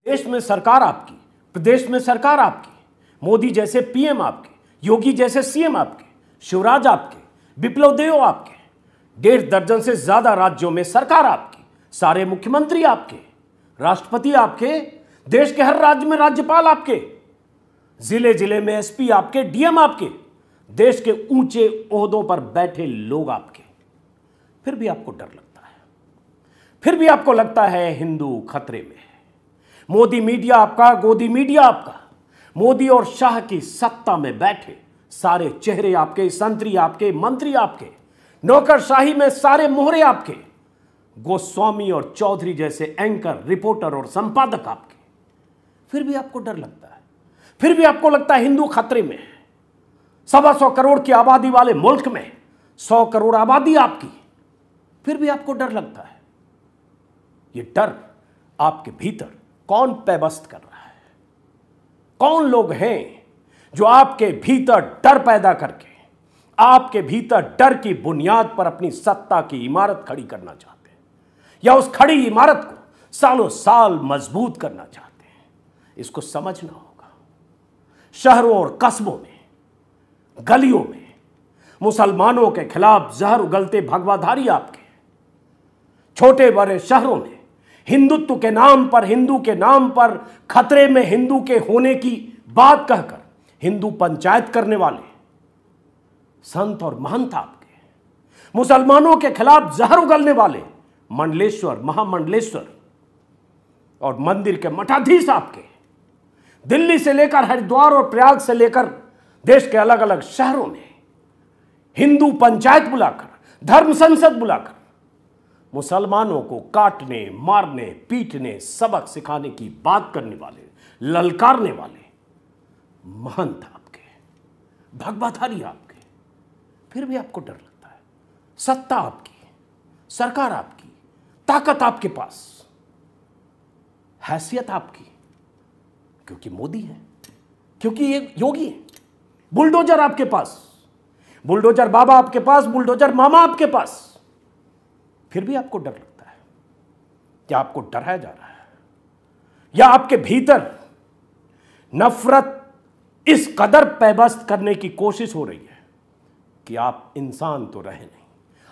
देश में सरकार आपकी, प्रदेश में सरकार आपकी, मोदी जैसे पीएम आपके, योगी जैसे सीएम आपके, शिवराज आपके, विप्लव देव आपके, 1.5 दर्जन से ज्यादा राज्यों में सरकार आपकी, सारे मुख्यमंत्री आपके, राष्ट्रपति आपके, देश के हर राज्य में राज्यपाल आपके, जिले जिले में एसपी आपके, डीएम आपके, देश के ऊंचे ओहदों पर बैठे लोग आपके। फिर भी आपको डर लगता है, फिर भी आपको लगता है हिंदू खतरे में है। मोदी मीडिया आपका, गोदी मीडिया आपका, मोदी और शाह की सत्ता में बैठे सारे चेहरे आपके, संतरी आपके, मंत्री आपके, नौकरशाही में सारे मोहरे आपके, गोस्वामी और चौधरी जैसे एंकर, रिपोर्टर और संपादक आपके। फिर भी आपको डर लगता है, फिर भी आपको लगता है हिंदू खतरे में है। 125 करोड़ की आबादी वाले मुल्क में 100 करोड़ आबादी आपकी, फिर भी आपको डर लगता है। ये डर आपके भीतर कौन पैबस्त कर रहा है? कौन लोग हैं जो आपके भीतर डर पैदा करके आपके भीतर डर की बुनियाद पर अपनी सत्ता की इमारत खड़ी करना चाहते हैं, या उस खड़ी इमारत को सालों साल मजबूत करना चाहते हैं? इसको समझना होगा। शहरों और कस्बों में, गलियों में मुसलमानों के खिलाफ जहर उगलते भगवाधारी आपके, छोटे बड़े शहरों में हिंदुत्व के नाम पर, हिंदू के नाम पर खतरे में हिंदू के होने की बात कहकर हिंदू पंचायत करने वाले संत और महंत आपके, मुसलमानों के खिलाफ जहर उगलने वाले मंडलेश्वर, महामंडलेश्वर और मंदिर के मठाधीश आपके, दिल्ली से लेकर हरिद्वार और प्रयाग से लेकर देश के अलग अलग शहरों में हिंदू पंचायत बुलाकर, धर्म संसद बुलाकर मुसलमानों को काटने, मारने, पीटने, सबक सिखाने की बात करने वाले, ललकारने वाले महंत आपके, भगवाधारी आपके। फिर भी आपको डर लगता है। सत्ता आपकी, सरकार आपकी, ताकत आपके पास, हैसियत आपकी, क्योंकि मोदी है, क्योंकि ये योगी है, बुलडोजर आपके पास, बुलडोजर बाबा आपके पास, बुलडोजर मामा आपके पास। फिर भी आपको डर लगता है। क्या आपको डराया जा रहा है, या आपके भीतर नफरत इस कदर पैबस्त करने की कोशिश हो रही है कि आप इंसान तो रहे नहीं,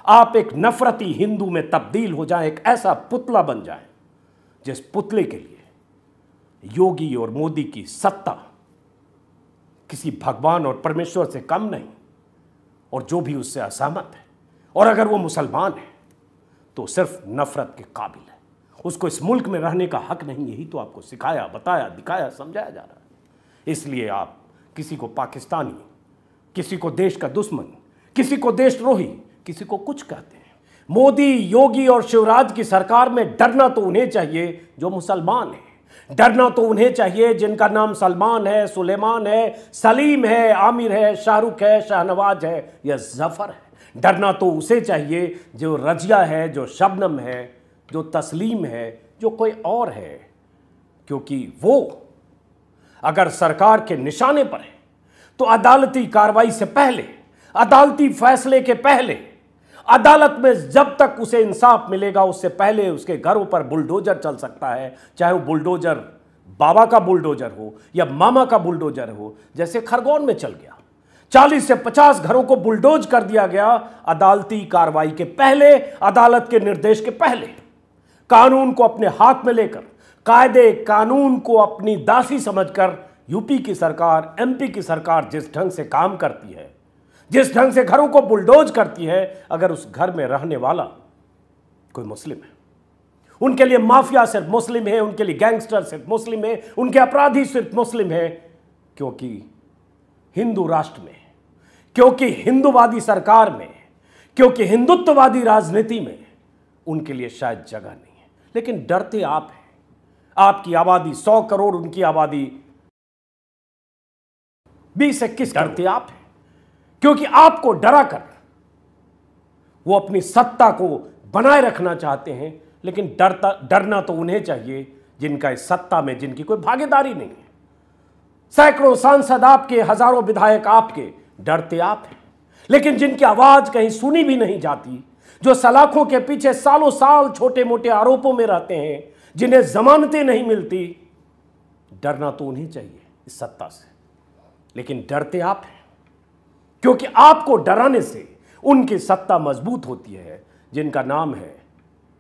आप एक नफरती हिंदू में तब्दील हो जाएं, एक ऐसा पुतला बन जाएं जिस पुतले के लिए योगी और मोदी की सत्ता किसी भगवान और परमेश्वर से कम नहीं, और जो भी उससे असहमत है, और अगर वो मुसलमान है तो सिर्फ नफरत के काबिल है। उसको इस मुल्क में रहने का हक नहीं। यही तो आपको सिखाया, बताया, दिखाया, समझाया जा रहा है। इसलिए आप किसी को पाकिस्तानी, किसी को देश का दुश्मन, किसी को देशद्रोही, किसी को कुछ कहते हैं। मोदी, योगी और शिवराज की सरकार में डरना तो उन्हें चाहिए जो मुसलमान है, डरना तो उन्हें चाहिए जिनका नाम सलमान है, सुलेमान है, सलीम है, आमिर है, शाहरुख है, शाहनवाज है या जफर है। डरना तो उसे चाहिए जो रजिया है, जो शबनम है, जो तस्लीम है, जो कोई और है, क्योंकि वो अगर सरकार के निशाने पर है तो अदालती कार्रवाई से पहले, अदालती फैसले के पहले, अदालत में जब तक उसे इंसाफ मिलेगा उससे पहले उसके घरों पर बुलडोजर चल सकता है, चाहे वो बुलडोजर बाबा का बुलडोजर हो या मामा का बुलडोजर हो, जैसे खरगोन में चल गया। 40 से 50 घरों को बुलडोज कर दिया गया अदालती कार्रवाई के पहले, अदालत के निर्देश के पहले। कानून को अपने हाथ में लेकर, कायदे कानून को अपनी दासी समझकर यूपी की सरकार, एमपी की सरकार जिस ढंग से काम करती है, जिस ढंग से घरों को बुलडोज करती है, अगर उस घर में रहने वाला कोई मुस्लिम है, उनके लिए माफिया सिर्फ मुस्लिम है, उनके लिए गैंगस्टर सिर्फ मुस्लिम है, उनके अपराधी सिर्फ मुस्लिम है, क्योंकि हिंदू राष्ट्र में, क्योंकि हिंदूवादी सरकार में, क्योंकि हिंदुत्ववादी राजनीति में उनके लिए शायद जगह नहीं है। लेकिन डरते आप हैं। आपकी आबादी 100 करोड़, उनकी आबादी 20-21, डरते आप हैं, क्योंकि आपको डरा कर वो अपनी सत्ता को बनाए रखना चाहते हैं। लेकिन डरना तो उन्हें चाहिए जिनका इस सत्ता में, जिनकी कोई भागीदारी नहीं है। सैकड़ों सांसद आपके, हजारों विधायक आपके, डरते आप हैं। लेकिन जिनकी आवाज कहीं सुनी भी नहीं जाती, जो सलाखों के पीछे सालों साल छोटे मोटे आरोपों में रहते हैं, जिन्हें जमानतें नहीं मिलती, डरना तो उन्हें चाहिए इस सत्ता से, लेकिन डरते आप हैं, क्योंकि आपको डराने से उनकी सत्ता मजबूत होती है, जिनका नाम है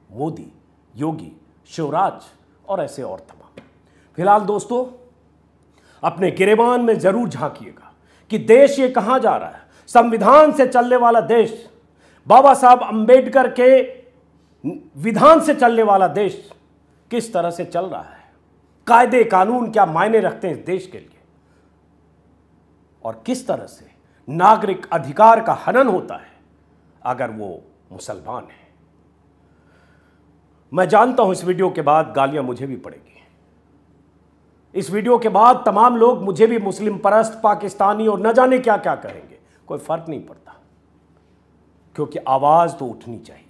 मोदी, योगी, शिवराज और ऐसे और तमाम। फिलहाल दोस्तों, अपने गिरेबान में जरूर झांकिएगा कि देश ये कहां जा रहा है। संविधान से चलने वाला देश, बाबा साहब अंबेडकर के विधान से चलने वाला देश किस तरह से चल रहा है, कायदे कानून क्या मायने रखते हैं इस देश के लिए, और किस तरह से नागरिक अधिकार का हनन होता है अगर वो मुसलमान है। मैं जानता हूं इस वीडियो के बाद गालियां मुझे भी पड़ेगी, इस वीडियो के बाद तमाम लोग मुझे भी मुस्लिम परस्त, पाकिस्तानी और न जाने क्या क्या कहेंगे। कोई फर्क नहीं पड़ता, क्योंकि आवाज तो उठनी चाहिए,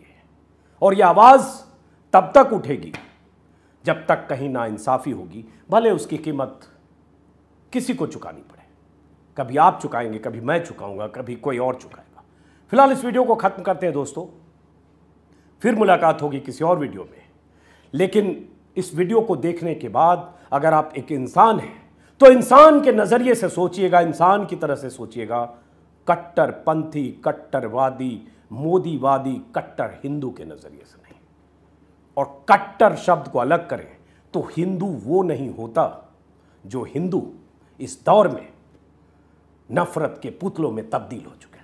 और यह आवाज तब तक उठेगी जब तक कहीं नाइंसाफी होगी, भले उसकी कीमत किसी को चुकानी पड़े। कभी आप चुकाएंगे, कभी मैं चुकाऊंगा, कभी कोई और चुकाएगा। फिलहाल इस वीडियो को खत्म करते हैं दोस्तों, फिर मुलाकात होगी किसी और वीडियो में। लेकिन इस वीडियो को देखने के बाद अगर आप एक इंसान हैं तो इंसान के नजरिए से सोचिएगा, इंसान की तरह से सोचिएगा, कट्टरपंथी, कट्टरवादी, मोदीवादी, कट्टर हिंदू के नजरिए से नहीं। और कट्टर शब्द को अलग करें तो हिंदू वो नहीं होता जो हिंदू इस दौर में नफरत के पुतलों में तब्दील हो चुके।